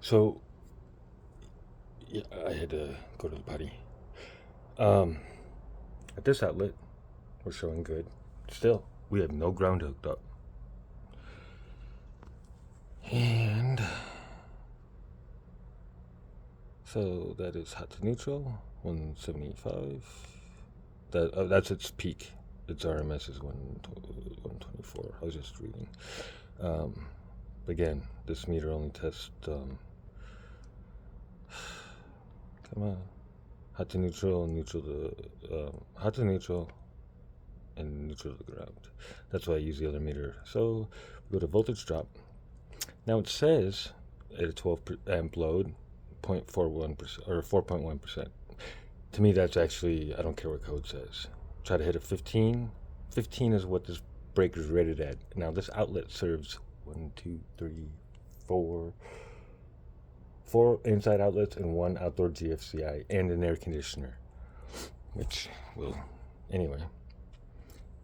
So, yeah, I had to go to the potty. Um, at this outlet, we're showing good. Still, we have no ground hooked up. And so that is hot to neutral, 175. That's its peak. Its RMS is 124. I was just reading. Again, this meter only tests. Come on. Hot to neutral, hot to neutral, and neutral to the ground. That's why I use the other meter. So we go to voltage drop. Now it says at a 12 amp load, 0.41% or 4.1%. To me, that's actually, I don't care what code says. Try to hit a 15. 15 is what this breaker is rated at. Now this outlet serves 4 inside outlets and 1 outdoor GFCI and an air conditioner, which will, anyway.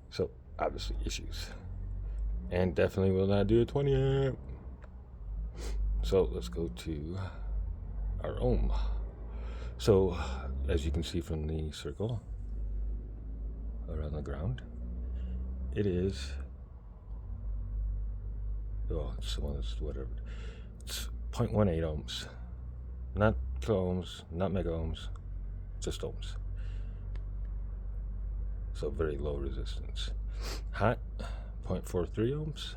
So obviously issues, and definitely will not do a 20 amp. So let's go to our ohm. So as you can see from the circle around the ground, it is, it's the one that's whatever. It's 0.18 ohms, not kilo ohms, not mega ohms, just ohms. So very low resistance. Hot, 0.43 ohms.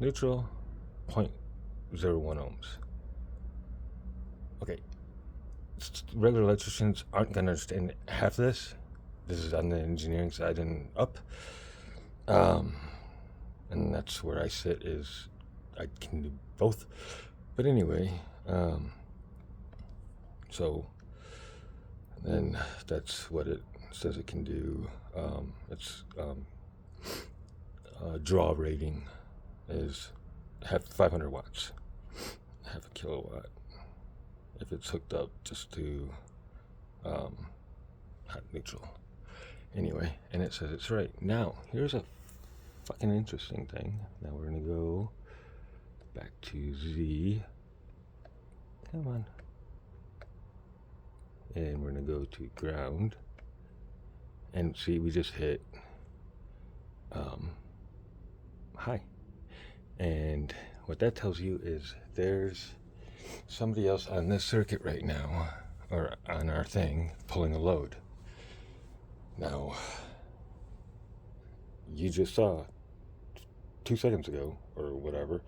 Neutral, 0.01 ohms. Okay, regular electricians aren't going to understand half this. This is on the engineering side and up. And that's where I sit, is I can do both. But anyway, so then that's what it says it can do. Its draw rating is 500 watts, half a kilowatt, if it's hooked up just to hot neutral. Anyway, and it says it's right. Now, here's a fucking interesting thing. Now we're gonna go back to Z. Come on. And we're gonna go to ground. And see, we just hit high. And what that tells you is there's somebody else on this circuit right now, or on our thing, pulling a load. Now, you just saw 2 seconds ago, or whatever,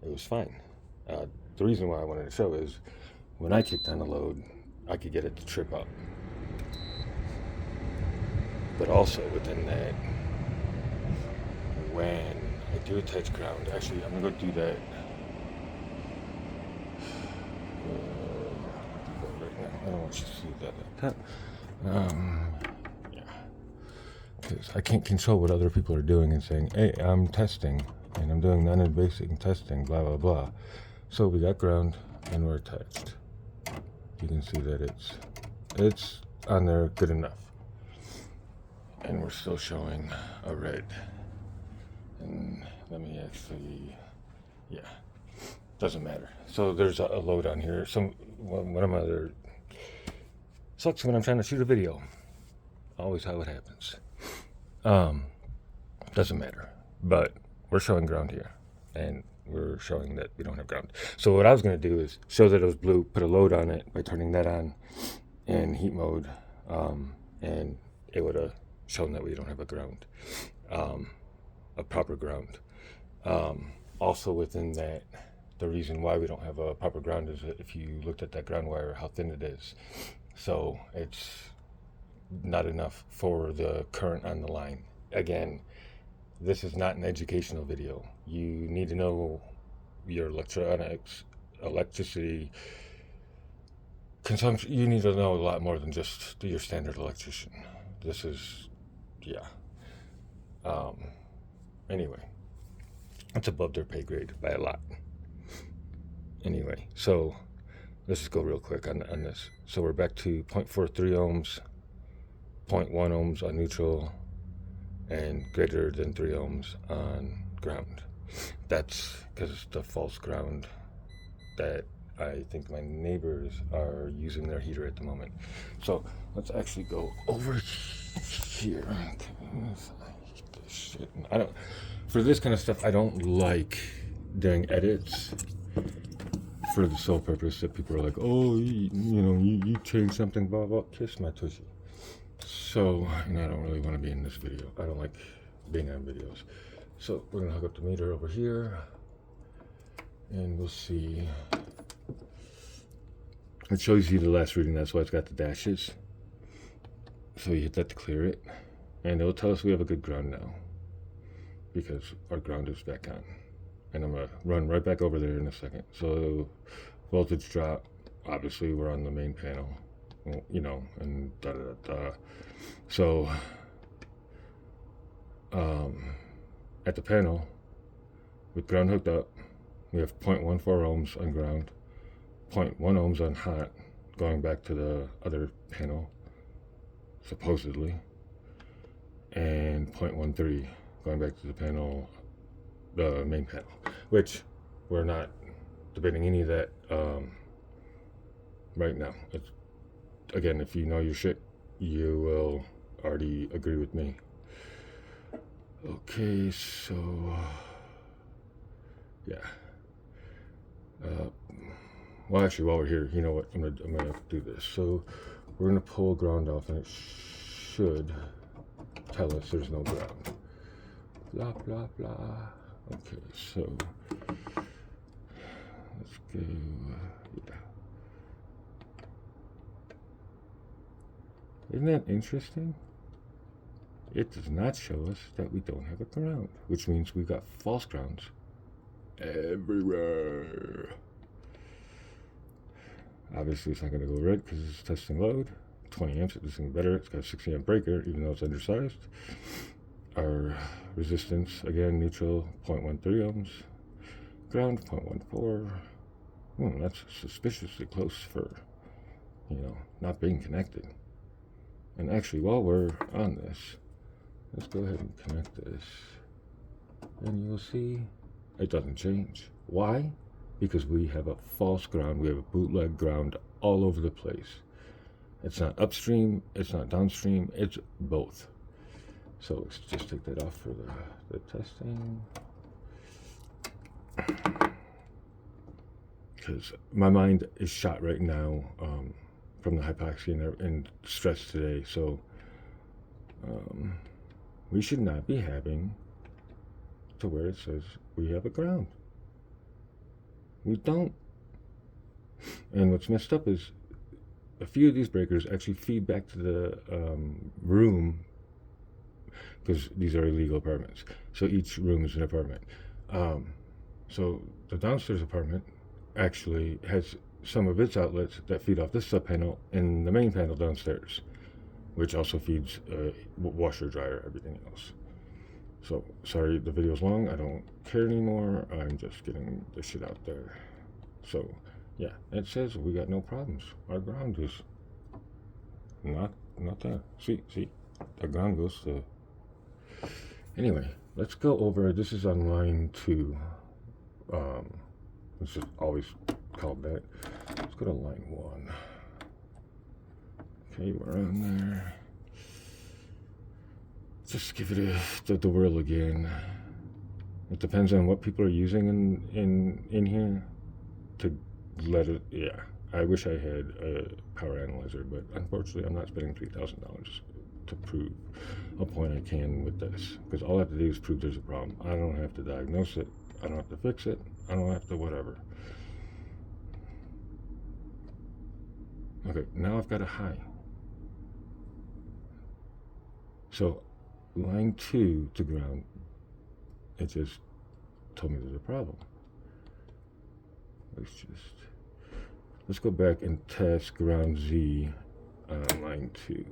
it was fine. The reason why I wanted to show is when I kicked on the load, I could get it to trip up. But also within that, when I do attach ground, actually, I'm gonna go do that. Right now. I don't want you to see that like that. Yeah, because I can't control what other people are doing and saying, "Hey, I'm testing and I'm doing non-invasive testing," blah blah blah. So we got ground and we're attached. You can see that it's on there good enough. And we're still showing a red. And let me actually, yeah, doesn't matter. So there's a load on here. One of my other, sucks when I'm trying to shoot a video. Always how it happens. Doesn't matter. But we're showing ground here. And we're showing that we don't have ground. So what I was going to do is show that it was blue, put a load on it by turning that on in heat mode. And it would have shown that we don't have a ground, a proper ground. Also within that, the reason why we don't have a proper ground is that if you looked at that ground wire, how thin it is. So it's not enough for the current on the line. Again, this is not an educational video. You need to know your electricity consumption. You need to know a lot more than just your standard electrician. This is, yeah. Anyway, it's above their pay grade by a lot. Anyway, so let's just go real quick on this. So we're back to 0.43 ohms, 0.1 ohms on neutral, and greater than 3 ohms on ground. That's because it's the false ground that I think my neighbors are using their heater at the moment. So let's actually go over here. This shit. I don't. For this kind of stuff, I don't like doing edits for the sole purpose that people are like, oh, you changed something, blah blah. Kiss my tushy. So, and I don't really want to be in this video. I don't like being on videos. So we're gonna hook up the meter over here, and we'll see. It shows you the last reading. That's why it's got the dashes. So you hit that to clear it, and it'll tell us we have a good ground now, because our ground is back on. And I'm gonna run right back over there in a second. So voltage drop, obviously we're on the main panel, and So at the panel with ground hooked up, we have 0.14 ohms on ground, 0.1 ohms on hot, going back to the other panel, supposedly, and 0.13 going back to the panel, the main panel, which we're not debating any of that right now. It's, again, if you know your shit, you will already agree with me. Okay, so yeah. Well, actually, while we're here, you know what? I'm gonna do this. So we're gonna pull ground off, and it should tell us there's no ground. Blah blah blah. Okay, so let's go. Yeah. Isn't that interesting? It does not show us that we don't have a ground, which means we've got false grounds everywhere. Obviously, it's not going to go red because it's testing load. 20 amps, it's doing better. It's got a 60 amp breaker, even though it's undersized. Our resistance, again, neutral, 0.13 ohms. Ground, 0.14. That's suspiciously close for, not being connected. And actually, while we're on this, let's go ahead and connect this. And you'll see it doesn't change. Why? Because we have a false ground. We have a bootleg ground all over the place. It's not upstream, it's not downstream, it's both. So let's just take that off for the testing. Because my mind is shot right now from the hypoxia and stress today. So we should not be having to where it says we have a ground. We don't. And what's messed up is a few of these breakers actually feed back to the room, because these are illegal apartments. So each room is an apartment. So the downstairs apartment actually has some of its outlets that feed off this sub panel and the main panel downstairs, which also feeds washer, dryer, everything else. So sorry the video's long. I don't care anymore. I'm just getting the shit out there. So yeah, it says we got no problems. Our ground is not there. See, the ground goes to. Anyway, let's go over. This is on line 2. It's just always called that. Let's go to line 1. Okay, we're on there. Just give it the whirl again. It depends on what people are using in here to let it. Yeah, I wish I had a power analyzer, but unfortunately, I'm not spending $3,000 to prove a point I can with this, because all I have to do is prove there's a problem. I don't have to diagnose it. I don't have to fix it. I don't have to whatever. Okay, now I've got a high. So line 2 to ground, it just told me there's a problem. Let's go back and test ground Z on line 2.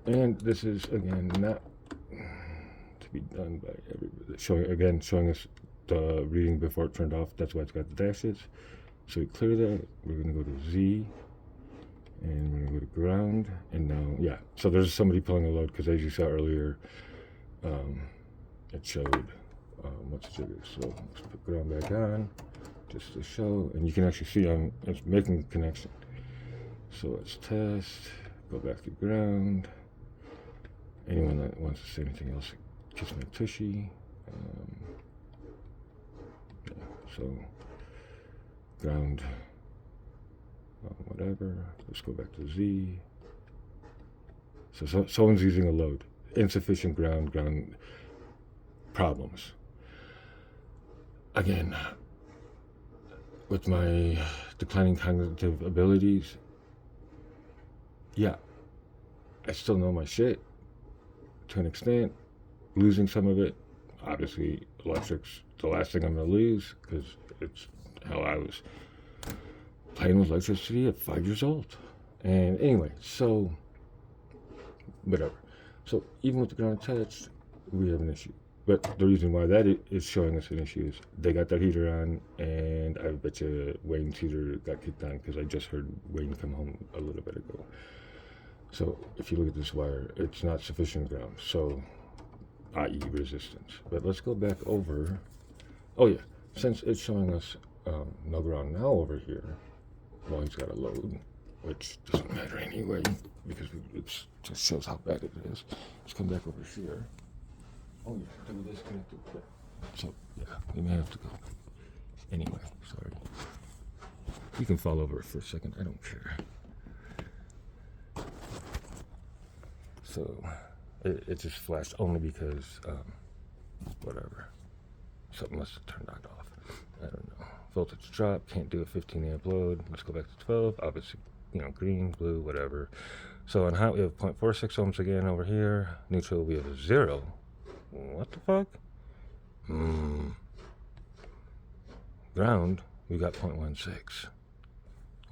And this is again not to be done by everybody. Showing us the reading before it turned off. That's why it's got the dashes. So we clear that. We're gonna go to Z. And we're gonna go to ground, and now, yeah. So there's somebody pulling a load, because as you saw earlier, it showed what's the jigger. So let's put ground back on. just to show, and you can actually see it's making a connection. So let's test, go back to ground. Anyone that wants to say anything else, kiss my tushy. Yeah, so ground, whatever. Let's go back to Z. So someone's using a load. Insufficient ground problems. Again, with my declining cognitive abilities, yeah, I still know my shit to an extent. Losing some of it, obviously, electric's the last thing I'm gonna lose, because it's how I was playing with electricity at 5 years old. And anyway, so whatever. So even with the ground attached, we have an issue. But the reason why that is showing us an issue is they got that heater on, and I bet you Wayne's heater got kicked on, because I just heard Wayne come home a little bit ago. So if you look at this wire, it's not sufficient ground, so i.e. resistance. But let's go back over. Oh yeah, since it's showing us no ground now over here, well, he's got a load, which doesn't matter anyway, because it just shows how bad it is. Let's come back over here. Oh yeah, they disconnected. So yeah, we may have to go. Anyway, sorry. You can fall over it for a second, I don't care. So it just flashed only because whatever. Something must have turned that off. I don't know. Voltage drop, can't do a 15 amp load. Let's go back to 12. Obviously, green, blue, whatever. So on hot we have 0.46 ohms again over here. Neutral we have a 0. What the fuck? Ground, we got 0.16.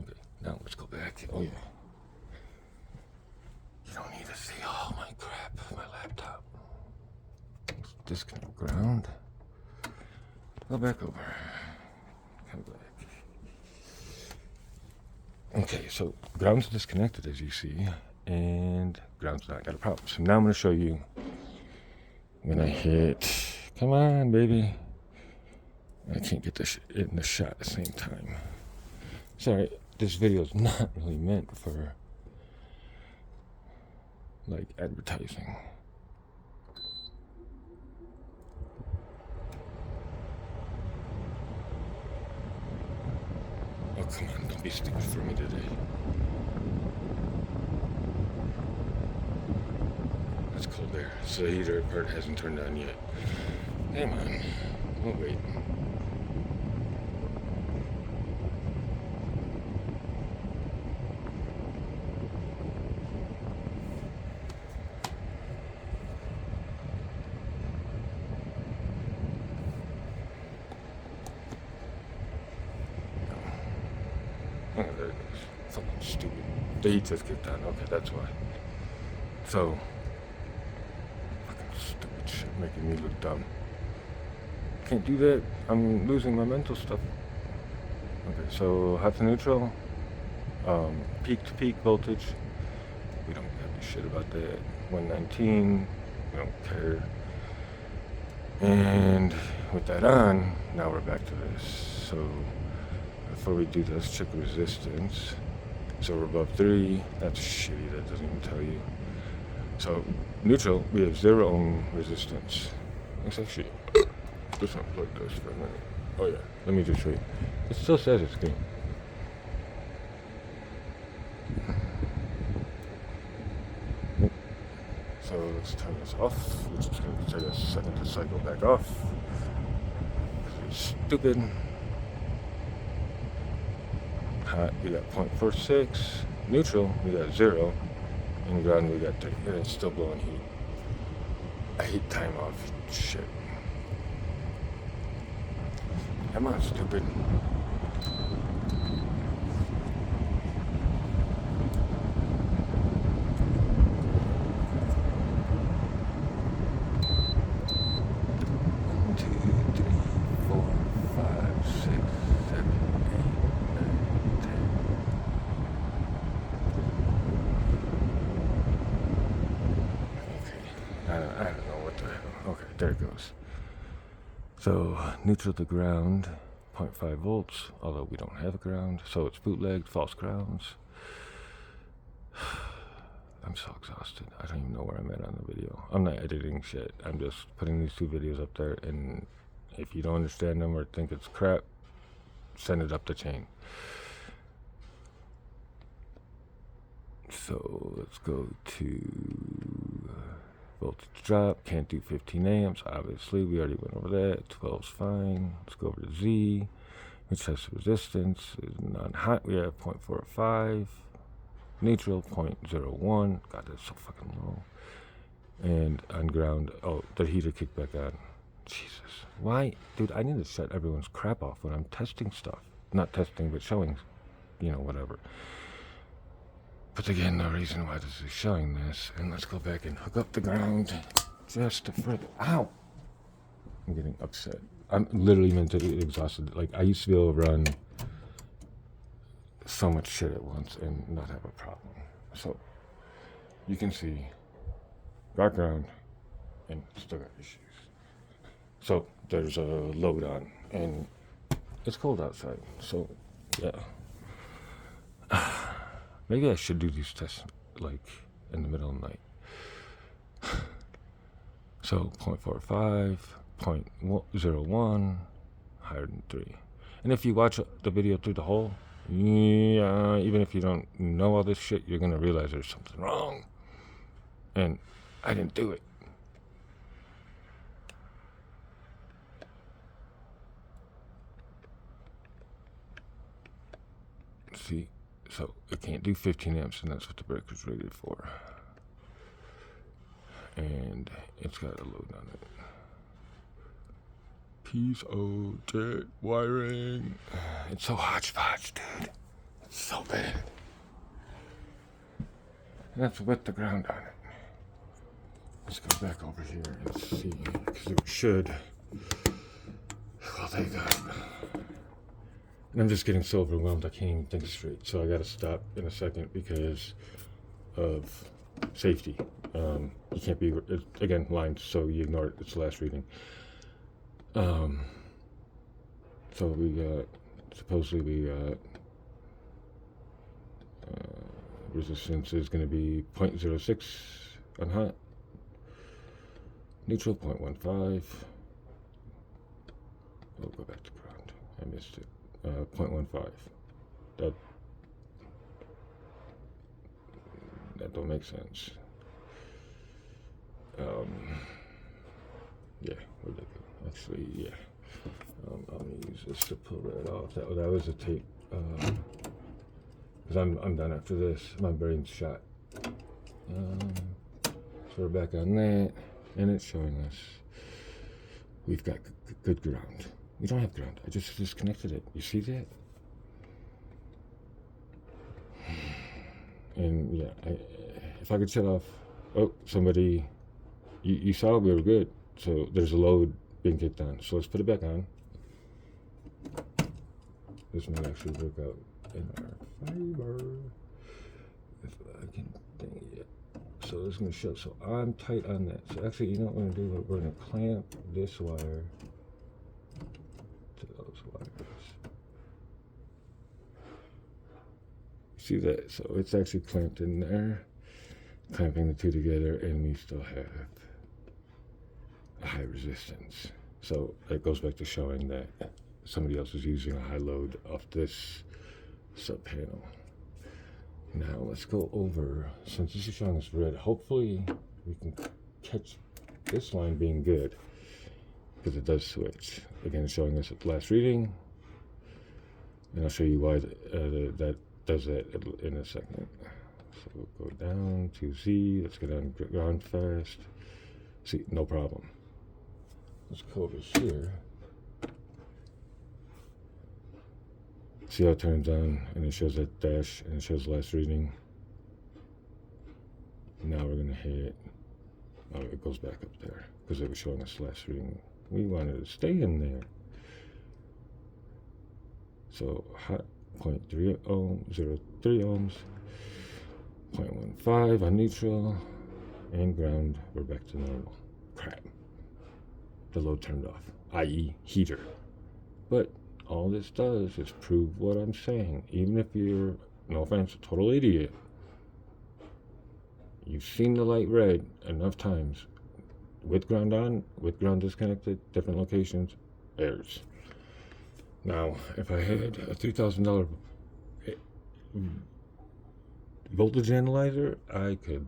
Okay, now let's go back. Oh yeah. You don't need to see all my crap, my laptop. Let's disconnect ground. Go back over. Come back. Okay, so ground's disconnected, as you see, and ground's not got a problem. So now I'm going to show you when I hit. Come on, baby. I can't get this in the shot at the same time. Sorry, this video is not really meant for like advertising. Oh, come on, don't be stupid for me today. That's cold air. So the heater part hasn't turned on yet. Come on, we'll wait. Oh, there it goes. Something stupid. The heat just kicked on. Okay, that's why. So, fucking stupid shit making me look dumb. Can't do that. I'm losing my mental stuff. Okay, so hot to neutral. Peak to peak voltage. We don't have to shit about that. 119. We don't care. And with that on, now we're back to this. So before we do this, check resistance. So we're above 3. That's shitty, that doesn't even tell you. So neutral, we have 0 ohm resistance. Let's actually just unplug this for a minute. Oh yeah, let me just show you. It still says it's green. So let's turn this off. It's just going to take a second to cycle back off. It's stupid. Hot, we got 0.46. Neutral, we got 0. And ground, we got 3. And it's still blowing heat. I hate time off shit. Come on, stupid. I don't know what the hell. Okay, there it goes. So neutral to ground, 0.5 volts, although we don't have a ground, so it's bootlegged, false grounds. I'm so exhausted. I don't even know where I'm at on the video. I'm not editing shit. I'm just putting these 2 videos up there, and if you don't understand them or think it's crap, send it up the chain. So let's go to voltage drop. Can't do 15 amps. Obviously, we already went over that. 12's fine. Let's go over to Z, which has resistance. Is non-hot. We have 0.45. Neutral 0.01. God, that's so fucking low. And on ground, oh, the heater kicked back on. Jesus, why, dude? I need to shut everyone's crap off when I'm testing stuff. Not testing, but showing, whatever. But again, no reason why this is showing this. And let's go back and hook up the ground just to further. Ow! I'm getting upset. I'm literally mentally exhausted. Like, I used to be able to run so much shit at once and not have a problem. So, you can see, got ground and still got issues. So, there's a load on, and it's cold outside. So, yeah. Maybe I should do these tests, like, in the middle of the night. So, 0.45, 0.01, higher than 3. And if you watch the video through the whole, even if you don't know all this shit, you're going to realize there's something wrong. And I didn't do it. See? So it can't do 15 amps, and that's what the breaker's rated for. And it's got a load on it. Piece of jet wiring. It's so hodgepodge, dude. It's so bad. And that's with the ground on it. Let's go back over here and see, because it should. Well, they got. And I'm just getting so overwhelmed, I can't even think straight. So I gotta stop in a second because of safety. You can't be, again, lined, so you ignore it. It's the last reading. So we got, supposedly we got, resistance is going to be 0.06 on hot, neutral 0.15. We'll go back to ground. I missed it. 0.15. That don't make sense. Yeah, where'd that go? Actually, yeah. I'm gonna use this to pull that off. That was a tape. Cause I'm done after this. My brain's shot. So we're back on that, and it's showing us we've got good ground. We don't have ground. I just disconnected it. You see that? And yeah, if I could shut off. Oh, somebody. You saw we were good. So there's a load being kicked on. So let's put it back on. This might actually work out in our favor. If I can dang it. So it's going to show. So I'm tight on that. So actually, you know what we're going to do? We're going to clamp this wire to those wires. See that? So it's actually clamped in there. Clamping the two together, and we still have a high resistance. So that goes back to showing that somebody else is using a high load off this sub panel. Now let's go over, since this is showing us red, hopefully we can catch this line being good, because it does switch. Again, it's showing us at the last reading, and I'll show you why that does that in a second. So we'll go down to Z. Let's get on ground fast. See, no problem. Let's go over here. See how it turns on, and it shows that dash, and it shows last reading. Now we're gonna hit. Oh, it goes back up there because it was showing us last reading. We wanted to stay in there. So hot 0.3 ohms, 0.3 ohms. 0.15 on neutral, and ground, we're back to normal. Crap. The load turned off, i.e. heater. But all this does is prove what I'm saying. Even if you're, no offense, a total idiot, you've seen the light red enough times, with ground on, with ground disconnected, different locations, errors. Now, if I had a $3,000 voltage analyzer, I could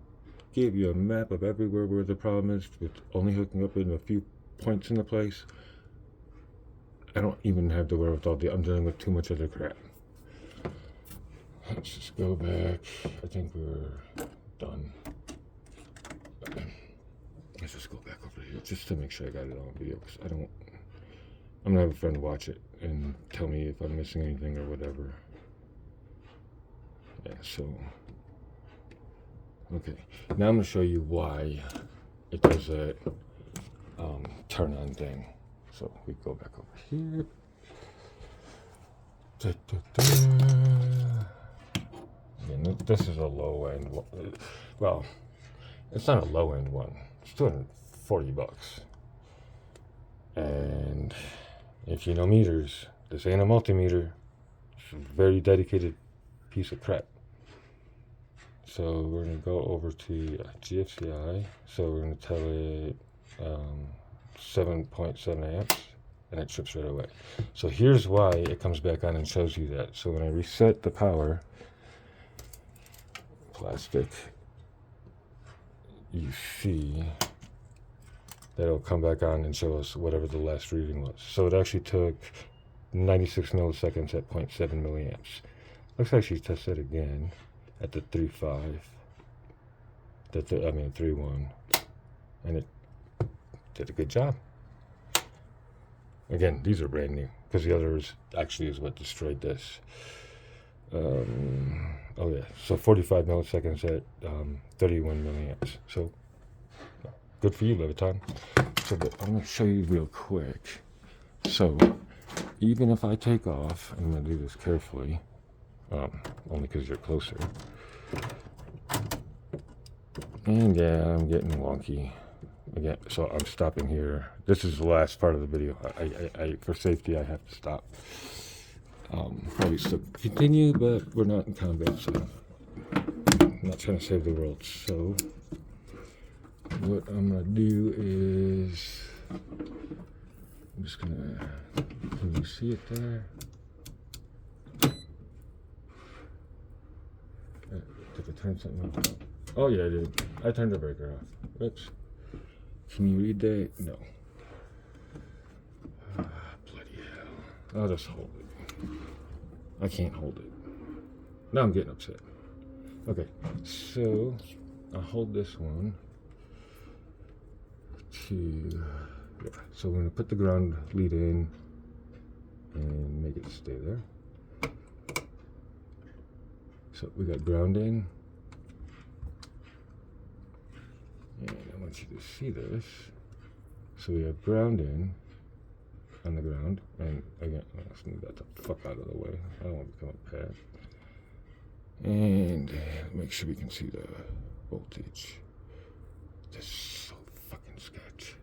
give you a map of everywhere where the problem is with only hooking up in a few points in the place. I don't even have the wherewithal. I'm dealing with too much other crap. Let's just go back. I think we're done. Let's just go back over here just to make sure I got it on video, because I'm gonna have a friend watch it and tell me if I'm missing anything or whatever. Yeah, so okay, now I'm gonna show you why it does that turn on thing. So we go back over here. Again, this is a low end one. Well, it's not a low end one. It's $240. And if you know meters, this ain't a multimeter. It's a very dedicated piece of crap. So we're going to go over to GFCI. So we're going to tell it 7.7 amps, and it trips right away. So here's why it comes back on and shows you that. So when I reset the power, plastic, you see that it'll come back on and show us whatever the last reading was. So it actually took 96 milliseconds at 0.7 milliamps. Let's actually test that again at the 3.5, the 3.1, and it did a good job. Again, these are brand new, because the others actually is what destroyed this. Oh yeah, so 45 milliseconds at 31 milliamps. So good for you, Leviton. So I'm going to show you real quick. So even if I take off, I'm going to do this carefully, only because you're closer. And yeah, I'm getting wonky again, so I'm stopping here. This is the last part of the video. I for safety, I have to stop. Probably still continue, but we're not in combat, so I'm not trying to save the world. So what I'm gonna do is I'm just gonna, can you see it there? Did I turn something off? Oh yeah, I did. I turned the breaker off. Oops. Can you read that? No. Bloody hell. I'll just hold it. I can't hold it. Now I'm getting upset. Okay, so I'll hold this one to, yeah. So we're gonna put the ground lead in and make it stay there. So we got ground in. And I want you to see this. So we have ground in on the ground, and again, let's move that the fuck out of the way. I don't want to become a pad. And make sure we can see the voltage. This is so fucking sketch.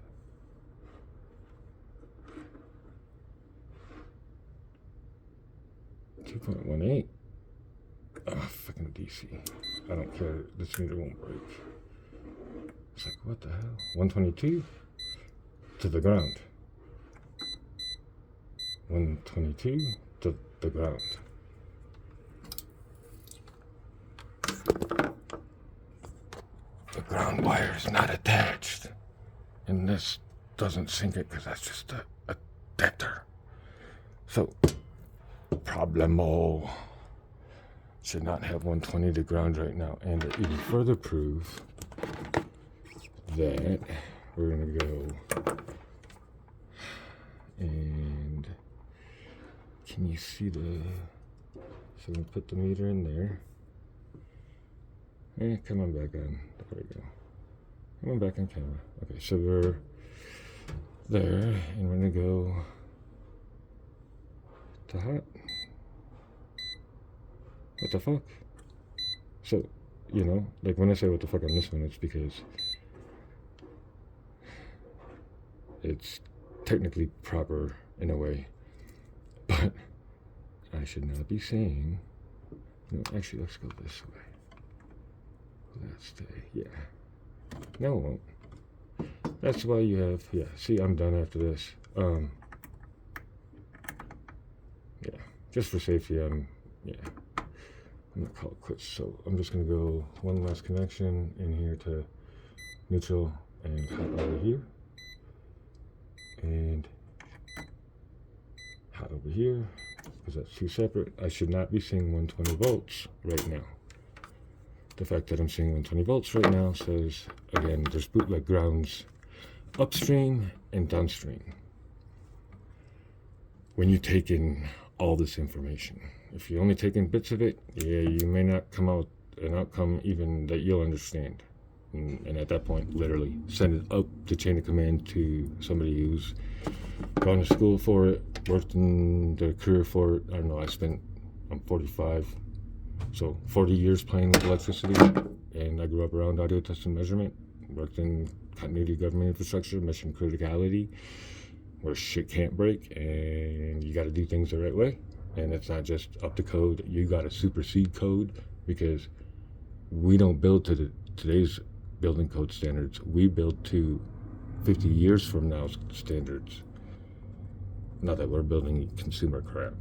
.18. Oh, fucking DC. I don't care. This meter won't break. It's like, what the hell? 122 to the ground. 122 to the ground. The ground wire is not attached. And this doesn't sync it because that's just a adapter. So, problemo. Should not have 120 to ground right now. And to even further prove that, we're gonna go and can you see the, so we put the meter in there. Come on back on. There we go. Come on back on camera. Okay, so we're there, and we're gonna go to hot. What the fuck? So, you know, like when I say what the fuck on this one, it's because it's technically proper in a way, but but I should not be saying, no, actually, let's go this way. Let's stay, yeah. No, it won't. That's why you have, yeah, see, I'm done after this. Yeah, just for safety, I'm gonna call it quits. So I'm just gonna go one last connection in here to neutral and hot over here. And hot over here, because that's two separate. I should not be seeing 120 volts right now. The fact that I'm seeing 120 volts right now says, again, there's bootleg grounds upstream and downstream. When you take in all this information, if you only take in bits of it, yeah, you may not come out an outcome even that you'll understand. And at that point, literally send it up the chain of command to somebody who's gone to school for it, worked in their career for it. I don't know, I'm 45, so 40 years playing with electricity, and I grew up around audio test and measurement, worked in continuity government infrastructure, mission criticality, where shit can't break, and you got to do things the right way. And it's not just up to code, you got to supersede code, because we don't build to today's building code standards. We build to 50 years from now's standards. Not that we're building consumer crap.